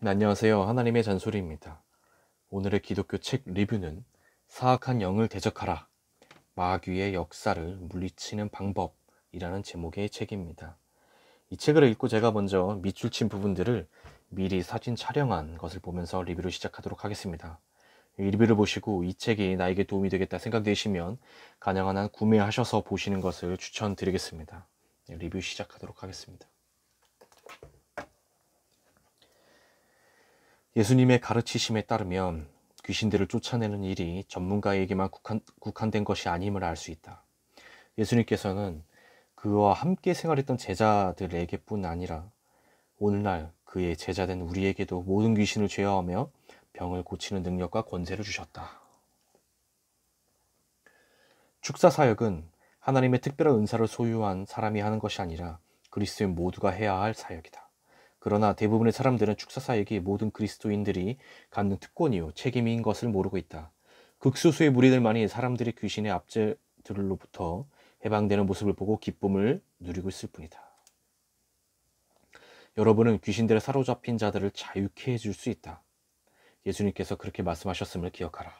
네, 안녕하세요. 하나님의 잔소리입니다. 오늘의 기독교 책 리뷰는 사악한 영을 대적하라. 마귀의 역사를 물리치는 방법이라는 제목의 책입니다. 이 책을 읽고 제가 먼저 밑줄 친 부분들을 미리 사진 촬영한 것을 보면서 리뷰를 시작하도록 하겠습니다. 이 리뷰를 보시고 이 책이 나에게 도움이 되겠다 생각되시면 가능한 한 구매하셔서 보시는 것을 추천드리겠습니다. 네, 리뷰 시작하도록 하겠습니다. 예수님의 가르치심에 따르면 귀신들을 쫓아내는 일이 전문가에게만 국한된 것이 아님을 알 수 있다. 예수님께서는 그와 함께 생활했던 제자들에게뿐 아니라 오늘날 그의 제자된 우리에게도 모든 귀신을 제어하며 병을 고치는 능력과 권세를 주셨다. 축사 사역은 하나님의 특별한 은사를 소유한 사람이 하는 것이 아니라 그리스도인 모두가 해야 할 사역이다. 그러나 대부분의 사람들은 축사 사역이 모든 그리스도인들이 갖는 특권이요 책임인 것을 모르고 있다. 극소수의 무리들만이 사람들이 귀신의 압제들로부터 해방되는 모습을 보고 기쁨을 누리고 있을 뿐이다. 여러분은 귀신들에 사로잡힌 자들을 자유케 해줄 수 있다. 예수님께서 그렇게 말씀하셨음을 기억하라.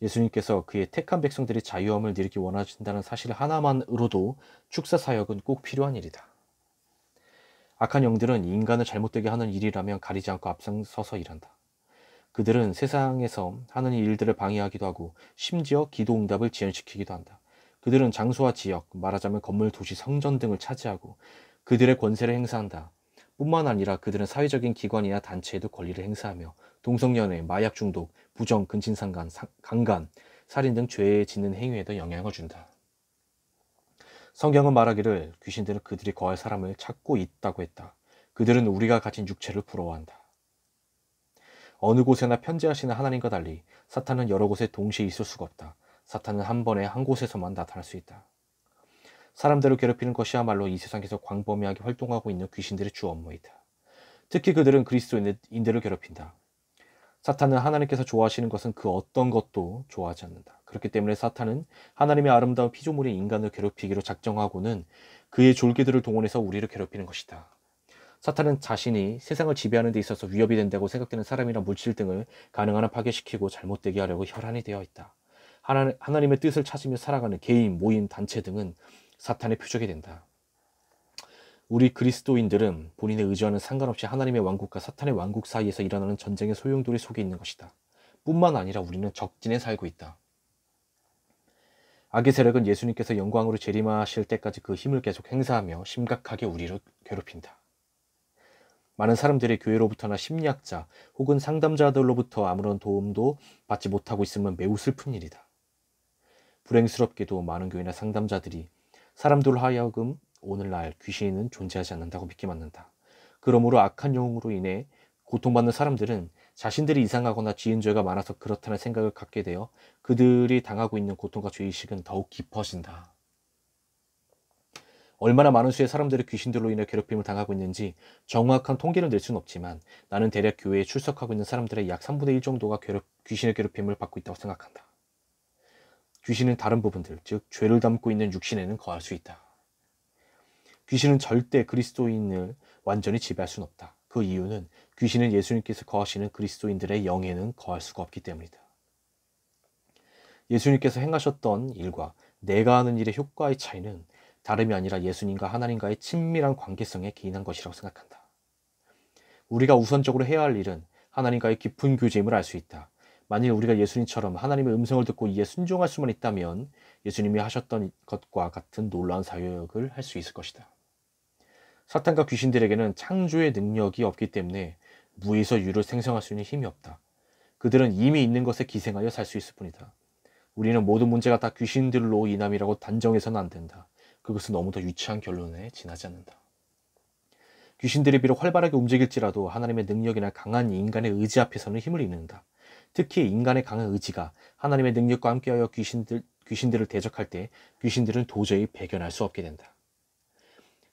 예수님께서 그의 택한 백성들이 자유함을 누리기 원하신다는 사실 하나만으로도 축사 사역은 꼭 필요한 일이다. 악한 영들은 인간을 잘못되게 하는 일이라면 가리지 않고 앞장서서 일한다. 그들은 세상에서 하는 일들을 방해하기도 하고 심지어 기도 응답을 지연시키기도 한다. 그들은 장소와 지역, 말하자면 건물, 도시, 성전 등을 차지하고 그들의 권세를 행사한다. 뿐만 아니라 그들은 사회적인 기관이나 단체에도 권리를 행사하며 동성연애, 마약 중독, 부정, 근친상간, 강간, 살인 등 죄에 짓는 행위에도 영향을 준다. 성경은 말하기를 귀신들은 그들이 거할 사람을 찾고 있다고 했다. 그들은 우리가 가진 육체를 부러워한다. 어느 곳에나 편재하시는 하나님과 달리 사탄은 여러 곳에 동시에 있을 수가 없다. 사탄은 한 번에 한 곳에서만 나타날 수 있다. 사람들을 괴롭히는 것이야말로 이 세상에서 광범위하게 활동하고 있는 귀신들의 주 업무이다. 특히 그들은 그리스도인들을 괴롭힌다. 사탄은 하나님께서 좋아하시는 것은 그 어떤 것도 좋아하지 않는다. 그렇기 때문에 사탄은 하나님의 아름다운 피조물인 인간을 괴롭히기로 작정하고는 그의 졸개들을 동원해서 우리를 괴롭히는 것이다. 사탄은 자신이 세상을 지배하는 데 있어서 위협이 된다고 생각되는 사람이나 물질 등을 가능한 한 파괴시키고 잘못되게 하려고 혈안이 되어 있다. 하나님의 뜻을 찾으며 살아가는 개인, 모임, 단체 등은 사탄의 표적이 된다. 우리 그리스도인들은 본인의 의지와는 상관없이 하나님의 왕국과 사탄의 왕국 사이에서 일어나는 전쟁의 소용돌이 속에 있는 것이다. 뿐만 아니라 우리는 적진에 살고 있다. 악의 세력은 예수님께서 영광으로 재림하실 때까지 그 힘을 계속 행사하며 심각하게 우리를 괴롭힌다. 많은 사람들이 교회로부터나 심리학자 혹은 상담자들로부터 아무런 도움도 받지 못하고 있음은 매우 슬픈 일이다. 불행스럽게도 많은 교회나 상담자들이 사람들로 하여금 오늘날 귀신은 존재하지 않는다고 믿게 만든다. 그러므로 악한 영으로 인해 고통받는 사람들은 자신들이 이상하거나 지은 죄가 많아서 그렇다는 생각을 갖게 되어 그들이 당하고 있는 고통과 죄의식은 더욱 깊어진다. 얼마나 많은 수의 사람들이 귀신들로 인해 괴롭힘을 당하고 있는지 정확한 통계를 낼 수는 없지만 나는 대략 교회에 출석하고 있는 사람들의 약 3분의 1 정도가 귀신의 괴롭힘을 받고 있다고 생각한다. 귀신은 다른 부분들, 즉 죄를 담고 있는 육신에는 거할 수 있다. 귀신은 절대 그리스도인을 완전히 지배할 수는 없다. 그 이유는 귀신은 예수님께서 거하시는 그리스도인들의 영에는 거할 수가 없기 때문이다. 예수님께서 행하셨던 일과 내가 하는 일의 효과의 차이는 다름이 아니라 예수님과 하나님과의 친밀한 관계성에 기인한 것이라고 생각한다. 우리가 우선적으로 해야 할 일은 하나님과의 깊은 교제임을 알 수 있다. 만일 우리가 예수님처럼 하나님의 음성을 듣고 이에 순종할 수만 있다면 예수님이 하셨던 것과 같은 놀라운 사역을 할 수 있을 것이다. 사탄과 귀신들에게는 창조의 능력이 없기 때문에 무에서 유를 생성할 수 있는 힘이 없다. 그들은 이미 있는 것에 기생하여 살 수 있을 뿐이다. 우리는 모든 문제가 다 귀신들로 인함이라고 단정해서는 안 된다. 그것은 너무 더 유치한 결론에 지나지 않는다. 귀신들이 비록 활발하게 움직일지라도 하나님의 능력이나 강한 인간의 의지 앞에서는 힘을 잃는다. 특히 인간의 강한 의지가 하나님의 능력과 함께하여 귀신들을 대적할 때 귀신들은 도저히 배견할 수 없게 된다.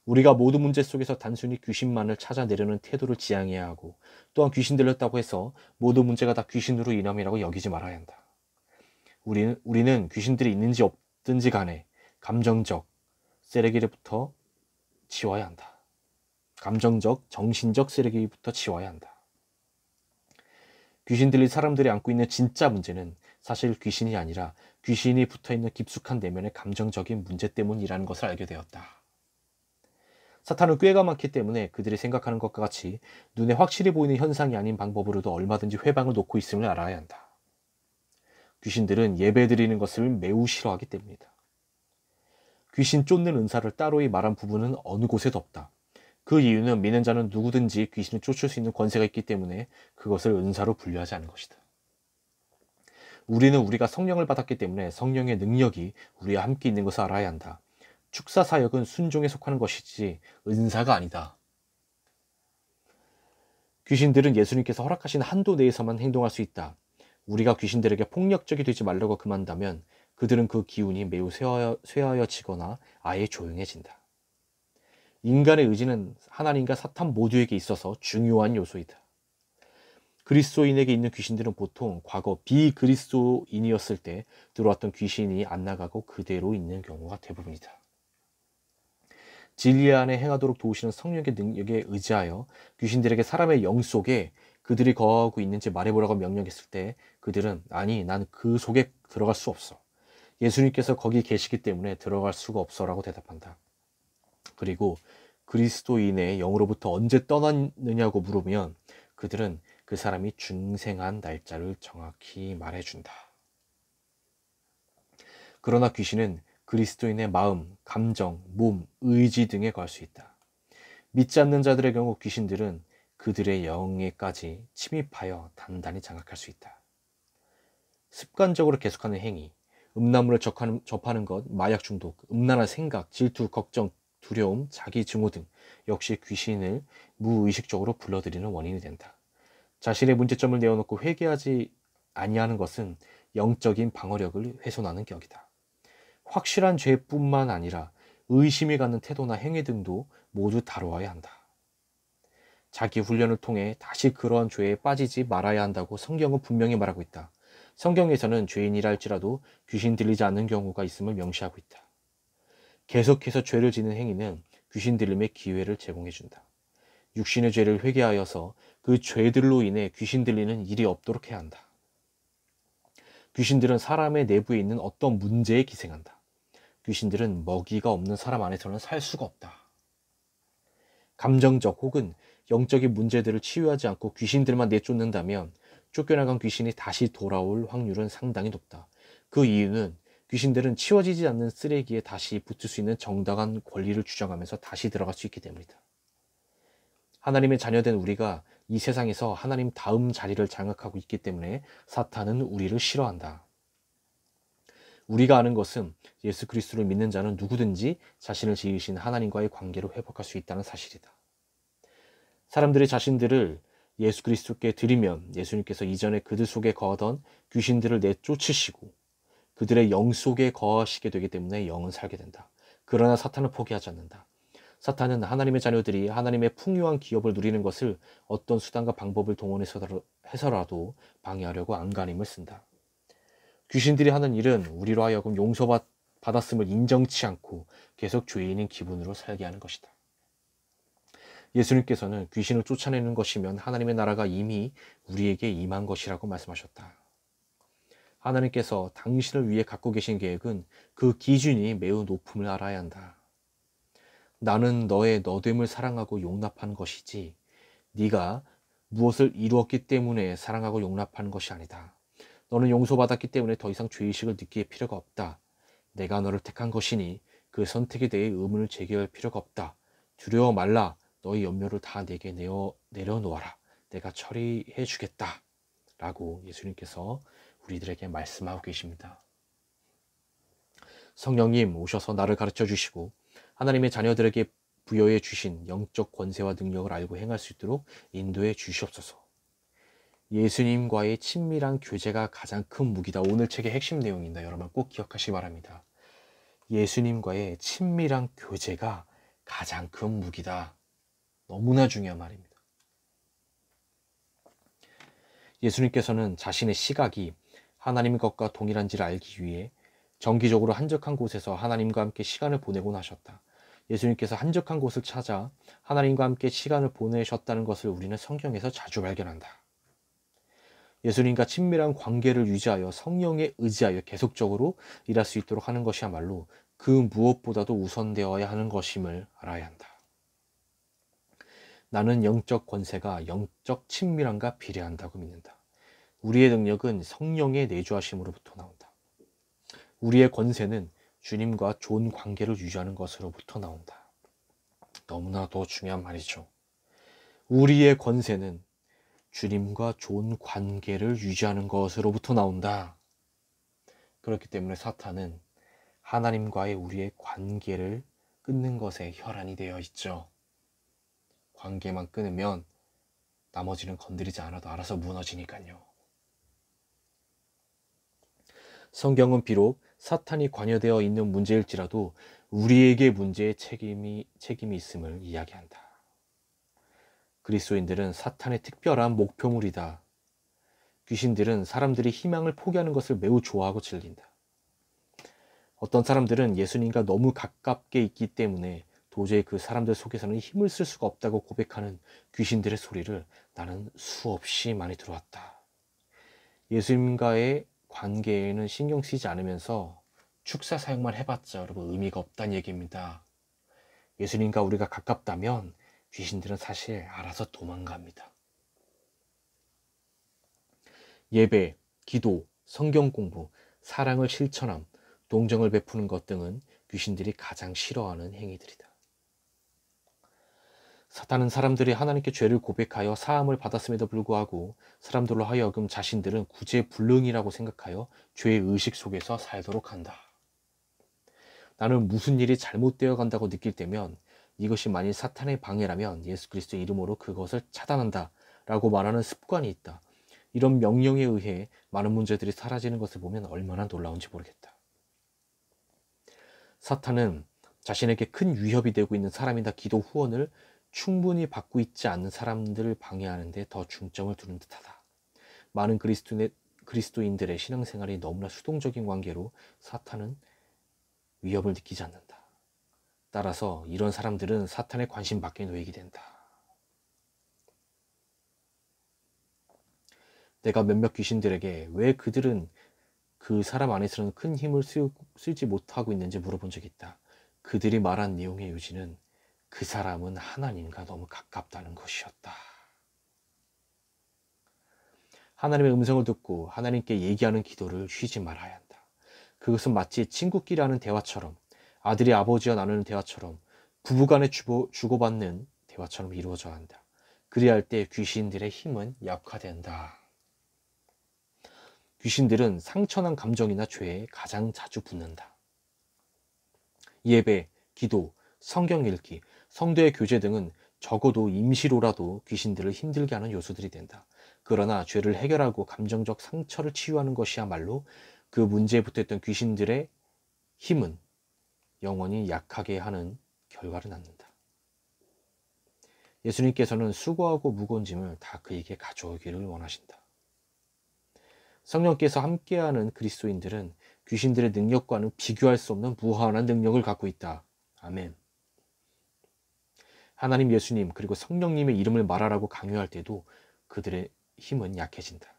우리가 모든 문제 속에서 단순히 귀신만을 찾아내려는 태도를 지향해야 하고 또한 귀신 들렸다고 해서 모든 문제가 다 귀신으로 인함이라고 여기지 말아야 한다. 우리는 귀신들이 있는지 없든지 간에 감정적 쓰레기로부터 지워야 한다. 감정적, 정신적 쓰레기부터 치워야 한다. 귀신 들린 사람들이 안고 있는 진짜 문제는 사실 귀신이 아니라 귀신이 붙어있는 깊숙한 내면의 감정적인 문제 때문이라는 것을 알게 되었다. 사탄은 꾀가 많기 때문에 그들이 생각하는 것과 같이 눈에 확실히 보이는 현상이 아닌 방법으로도 얼마든지 회방을 놓고 있음을 알아야 한다. 귀신들은 예배드리는 것을 매우 싫어하기 때문이다. 귀신 쫓는 은사를 따로이 말한 부분은 어느 곳에도 없다. 그 이유는 믿는 자는 누구든지 귀신을 쫓을 수 있는 권세가 있기 때문에 그것을 은사로 분류하지 않은 것이다. 우리는 우리가 성령을 받았기 때문에 성령의 능력이 우리와 함께 있는 것을 알아야 한다. 축사 사역은 순종에 속하는 것이지 은사가 아니다. 귀신들은 예수님께서 허락하신 한도 내에서만 행동할 수 있다. 우리가 귀신들에게 폭력적이 되지 말라고 금한다면 그들은 그 기운이 매우 쇠하여지거나 아예 조용해진다. 인간의 의지는 하나님과 사탄 모두에게 있어서 중요한 요소이다. 그리스도인에게 있는 귀신들은 보통 과거 비그리스도인이었을 때 들어왔던 귀신이 안 나가고 그대로 있는 경우가 대부분이다. 진리 안에 행하도록 도우시는 성령의 능력에 의지하여 귀신들에게 사람의 영 속에 그들이 거하고 있는지 말해보라고 명령했을 때 그들은 아니, 난 그 속에 들어갈 수 없어. 예수님께서 거기 계시기 때문에 들어갈 수가 없어 라고 대답한다. 그리고 그리스도인의 영으로부터 언제 떠났느냐고 물으면 그들은 그 사람이 중생한 날짜를 정확히 말해준다. 그러나 귀신은 그리스도인의 마음, 감정, 몸, 의지 등에 걸 수 있다. 믿지 않는 자들의 경우 귀신들은 그들의 영에까지 침입하여 단단히 장악할 수 있다. 습관적으로 계속하는 행위, 음란물을 접하는 것, 마약 중독, 음란한 생각, 질투, 걱정, 두려움, 자기 증오 등 역시 귀신을 무의식적으로 불러들이는 원인이 된다. 자신의 문제점을 내어놓고 회개하지 아니하는 것은 영적인 방어력을 훼손하는 격이다. 확실한 죄뿐만 아니라 의심이 가는 태도나 행위 등도 모두 다루어야 한다. 자기 훈련을 통해 다시 그러한 죄에 빠지지 말아야 한다고 성경은 분명히 말하고 있다. 성경에서는 죄인이라 할지라도 귀신 들리지 않는 경우가 있음을 명시하고 있다. 계속해서 죄를 지는 행위는 귀신 들림의 기회를 제공해준다. 육신의 죄를 회개하여서 그 죄들로 인해 귀신 들리는 일이 없도록 해야 한다. 귀신들은 사람의 내부에 있는 어떤 문제에 기생한다. 귀신들은 먹이가 없는 사람 안에서는 살 수가 없다. 감정적 혹은 영적인 문제들을 치유하지 않고 귀신들만 내쫓는다면 쫓겨나간 귀신이 다시 돌아올 확률은 상당히 높다. 그 이유는 귀신들은 치워지지 않는 쓰레기에 다시 붙을 수 있는 정당한 권리를 주장하면서 다시 들어갈 수 있기 때문이다. 하나님의 자녀된 우리가 이 세상에서 하나님 다음 자리를 장악하고 있기 때문에 사탄은 우리를 싫어한다. 우리가 아는 것은 예수 그리스도를 믿는 자는 누구든지 자신을 지으신 하나님과의 관계를 회복할 수 있다는 사실이다. 사람들이 자신들을 예수 그리스도께 드리면 예수님께서 이전에 그들 속에 거하던 귀신들을 내쫓으시고 그들의 영 속에 거하시게 되기 때문에 영은 살게 된다. 그러나 사탄은 포기하지 않는다. 사탄은 하나님의 자녀들이 하나님의 풍요한 기업을 누리는 것을 어떤 수단과 방법을 동원해서라도 방해하려고 안간힘을 쓴다. 귀신들이 하는 일은 우리로 하여금 용서받았음을 인정치 않고 계속 죄인인 기분으로 살게 하는 것이다. 예수님께서는 귀신을 쫓아내는 것이면 하나님의 나라가 이미 우리에게 임한 것이라고 말씀하셨다. 하나님께서 당신을 위해 갖고 계신 계획은 그 기준이 매우 높음을 알아야 한다. 나는 너의 너됨을 사랑하고 용납하는 것이지 네가 무엇을 이루었기 때문에 사랑하고 용납하는 것이 아니다. 너는 용서받았기 때문에 더 이상 죄의식을 느낄 필요가 없다. 내가 너를 택한 것이니 그 선택에 대해 의문을 제기할 필요가 없다. 두려워 말라. 너의 염려를 다 내게 내려놓아라. 내가 처리해 주겠다. 라고 예수님께서 우리들에게 말씀하고 계십니다. 성령님 오셔서 나를 가르쳐 주시고 하나님의 자녀들에게 부여해 주신 영적 권세와 능력을 알고 행할 수 있도록 인도해 주시옵소서. 예수님과의 친밀한 교제가 가장 큰 무기다. 오늘 책의 핵심 내용입니다. 여러분 꼭 기억하시기 바랍니다. 예수님과의 친밀한 교제가 가장 큰 무기다. 너무나 중요한 말입니다. 예수님께서는 자신의 시각이 하나님 것과 동일한지를 알기 위해 정기적으로 한적한 곳에서 하나님과 함께 시간을 보내곤 하셨다. 예수님께서 한적한 곳을 찾아 하나님과 함께 시간을 보내셨다는 것을 우리는 성경에서 자주 발견한다. 예수님과 친밀한 관계를 유지하여 성령에 의지하여 계속적으로 일할 수 있도록 하는 것이야말로 그 무엇보다도 우선되어야 하는 것임을 알아야 한다. 나는 영적 권세가 영적 친밀함과 비례한다고 믿는다. 우리의 능력은 성령의 내주하심으로부터 나온다. 우리의 권세는 주님과 좋은 관계를 유지하는 것으로부터 나온다. 너무나도 중요한 말이죠. 우리의 권세는 주님과 좋은 관계를 유지하는 것으로부터 나온다. 그렇기 때문에 사탄은 하나님과의 우리의 관계를 끊는 것에 혈안이 되어 있죠. 관계만 끊으면 나머지는 건드리지 않아도 알아서 무너지니까요. 성경은 비록 사탄이 관여되어 있는 문제일지라도 우리에게 문제의 책임이 있음을 이야기한다. 그리스도인들은 사탄의 특별한 목표물이다. 귀신들은 사람들이 희망을 포기하는 것을 매우 좋아하고 즐긴다. 어떤 사람들은 예수님과 너무 가깝게 있기 때문에 도저히 그 사람들 속에서는 힘을 쓸 수가 없다고 고백하는 귀신들의 소리를 나는 수없이 많이 들어왔다. 예수님과의 관계에는 신경 쓰이지 않으면서 축사 사역만 해봤자 여러분 의미가 없다는 얘기입니다. 예수님과 우리가 가깝다면 귀신들은 사실 알아서 도망갑니다. 예배, 기도, 성경 공부, 사랑을 실천함, 동정을 베푸는 것 등은 귀신들이 가장 싫어하는 행위들이다. 사탄은 사람들이 하나님께 죄를 고백하여 사함을 받았음에도 불구하고 사람들로 하여금 자신들은 구제불능이라고 생각하여 죄의 의식 속에서 살도록 한다. 나는 무슨 일이 잘못되어 간다고 느낄 때면 이것이 만일 사탄의 방해라면 예수 그리스도의 이름으로 그것을 차단한다 라고 말하는 습관이 있다. 이런 명령에 의해 많은 문제들이 사라지는 것을 보면 얼마나 놀라운지 모르겠다. 사탄은 자신에게 큰 위협이 되고 있는 사람이나 기도 후원을 충분히 받고 있지 않는 사람들을 방해하는 데 더 중점을 두는 듯하다. 많은 그리스도인들의 신앙생활이 너무나 수동적인 관계로 사탄은 위협을 느끼지 않는다. 따라서 이런 사람들은 사탄의 관심 밖에 놓이게 된다. 내가 몇몇 귀신들에게 왜 그들은 그 사람 안에서는 큰 힘을 쓰지 못하고 있는지 물어본 적이 있다. 그들이 말한 내용의 요지는 그 사람은 하나님과 너무 가깝다는 것이었다. 하나님의 음성을 듣고 하나님께 얘기하는 기도를 쉬지 말아야 한다. 그것은 마치 친구끼리 하는 대화처럼, 아들이 아버지와 나누는 대화처럼, 부부간에 주고받는 대화처럼 이루어져야 한다. 그리야 할 때 귀신들의 힘은 약화된다. 귀신들은 상처난 감정이나 죄에 가장 자주 붙는다. 예배, 기도, 성경 읽기, 성도의 교제 등은 적어도 임시로라도 귀신들을 힘들게 하는 요소들이 된다. 그러나 죄를 해결하고 감정적 상처를 치유하는 것이야말로 그 문제에 붙어있던 귀신들의 힘은 영원히 약하게 하는 결과를 낳는다. 예수님께서는 수고하고 무거운 짐을 다 그에게 가져오기를 원하신다. 성령께서 함께하는 그리스도인들은 귀신들의 능력과는 비교할 수 없는 무한한 능력을 갖고 있다. 아멘. 하나님, 예수님, 그리고 성령님의 이름을 말하라고 강요할 때도 그들의 힘은 약해진다.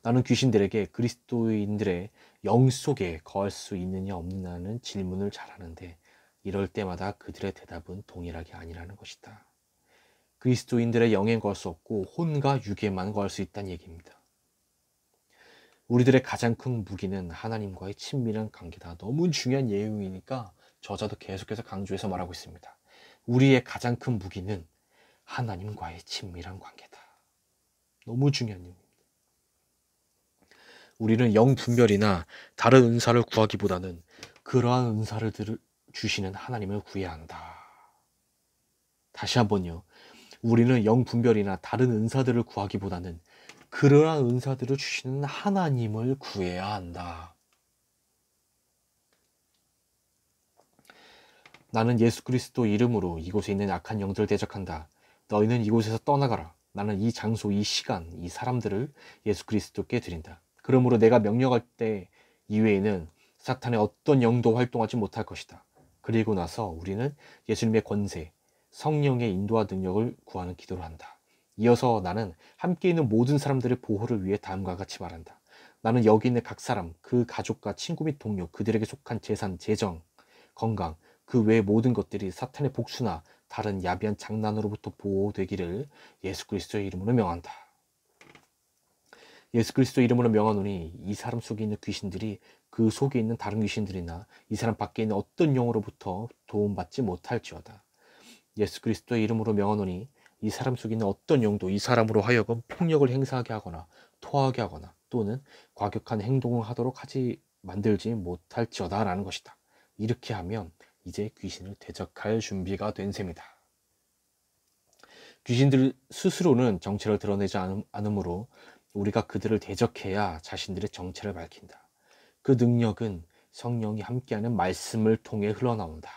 나는 귀신들에게 그리스도인들의 영 속에 거할 수 있느냐 없느냐는 질문을 잘 하는데 이럴 때마다 그들의 대답은 동일하게 아니라는 것이다. 그리스도인들의 영에 거할 수 없고 혼과 육에만 거할 수 있다는 얘기입니다. 우리들의 가장 큰 무기는 하나님과의 친밀한 관계다. 너무 중요한 내용이니까 저자도 계속해서 강조해서 말하고 있습니다. 우리의 가장 큰 무기는 하나님과의 친밀한 관계다. 너무 중요한 내용입니다. 우리는 영분별이나 다른 은사를 구하기보다는 그러한 은사를 주시는 하나님을 구해야 한다. 다시 한번요. 우리는 영분별이나 다른 은사들을 구하기보다는 그러한 은사들을 주시는 하나님을 구해야 한다. 나는 예수 그리스도 이름으로 이곳에 있는 악한 영들을 대적한다. 너희는 이곳에서 떠나가라. 나는 이 장소, 이 시간, 이 사람들을 예수 그리스도께 드린다. 그러므로 내가 명령할 때 이외에는 사탄의 어떤 영도 활동하지 못할 것이다. 그리고 나서 우리는 예수님의 권세, 성령의 인도와 능력을 구하는 기도를 한다. 이어서 나는 함께 있는 모든 사람들의 보호를 위해 다음과 같이 말한다. 나는 여기 있는 각 사람, 그 가족과 친구 및 동료, 그들에게 속한 재산, 재정, 건강, 그 외의 모든 것들이 사탄의 복수나 다른 야비한 장난으로부터 보호되기를 예수 그리스도의 이름으로 명한다. 예수 그리스도 이름으로 명하노니 이 사람 속에 있는 귀신들이 그 속에 있는 다른 귀신들이나 이 사람 밖에 있는 어떤 영으로부터 도움받지 못할지어다. 예수 그리스도의 이름으로 명하노니 이 사람 속에 있는 어떤 영도 이 사람으로 하여금 폭력을 행사하게 하거나 토하게 하거나 또는 과격한 행동을 하도록 하지 만들지 못할지어다 라는 것이다. 이렇게 하면 이제 귀신을 대적할 준비가 된 셈이다. 귀신들 스스로는 정체를 드러내지 않으므로 우리가 그들을 대적해야 자신들의 정체를 밝힌다. 그 능력은 성령이 함께하는 말씀을 통해 흘러나온다.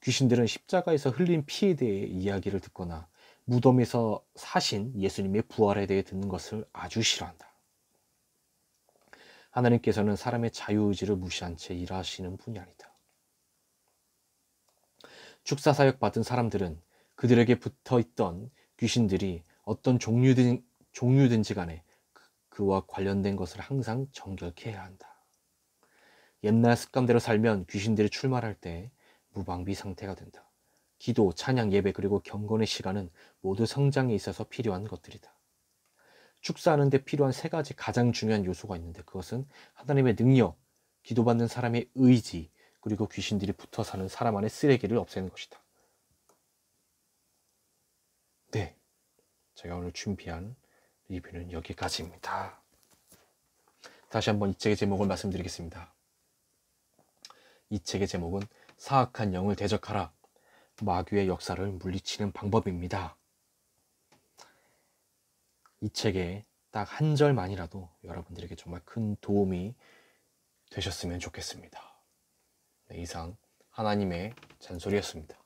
귀신들은 십자가에서 흘린 피에 대해 이야기를 듣거나 무덤에서 사신 예수님의 부활에 대해 듣는 것을 아주 싫어한다. 하나님께서는 사람의 자유의지를 무시한 채 일하시는 분이 아니다. 축사사역 받은 사람들은 그들에게 붙어있던 귀신들이 어떤 종류든지 간에 그와 관련된 것을 항상 정결케 해야 한다. 옛날 습관대로 살면 귀신들이 출마할 때 무방비 상태가 된다. 기도, 찬양, 예배 그리고 경건의 시간은 모두 성장에 있어서 필요한 것들이다. 축사하는 데 필요한 세 가지 가장 중요한 요소가 있는데 그것은 하나님의 능력, 기도받는 사람의 의지, 그리고 귀신들이 붙어 사는 사람 안의 쓰레기를 없애는 것이다. 네, 제가 오늘 준비한 리뷰는 여기까지입니다. 다시 한번 이 책의 제목을 말씀드리겠습니다. 이 책의 제목은 사악한 영을 대적하라, 마귀의 역사를 물리치는 방법입니다. 이 책의 딱 한 절만이라도 여러분들에게 정말 큰 도움이 되셨으면 좋겠습니다. 네, 이상 하나님의 잔소리였습니다.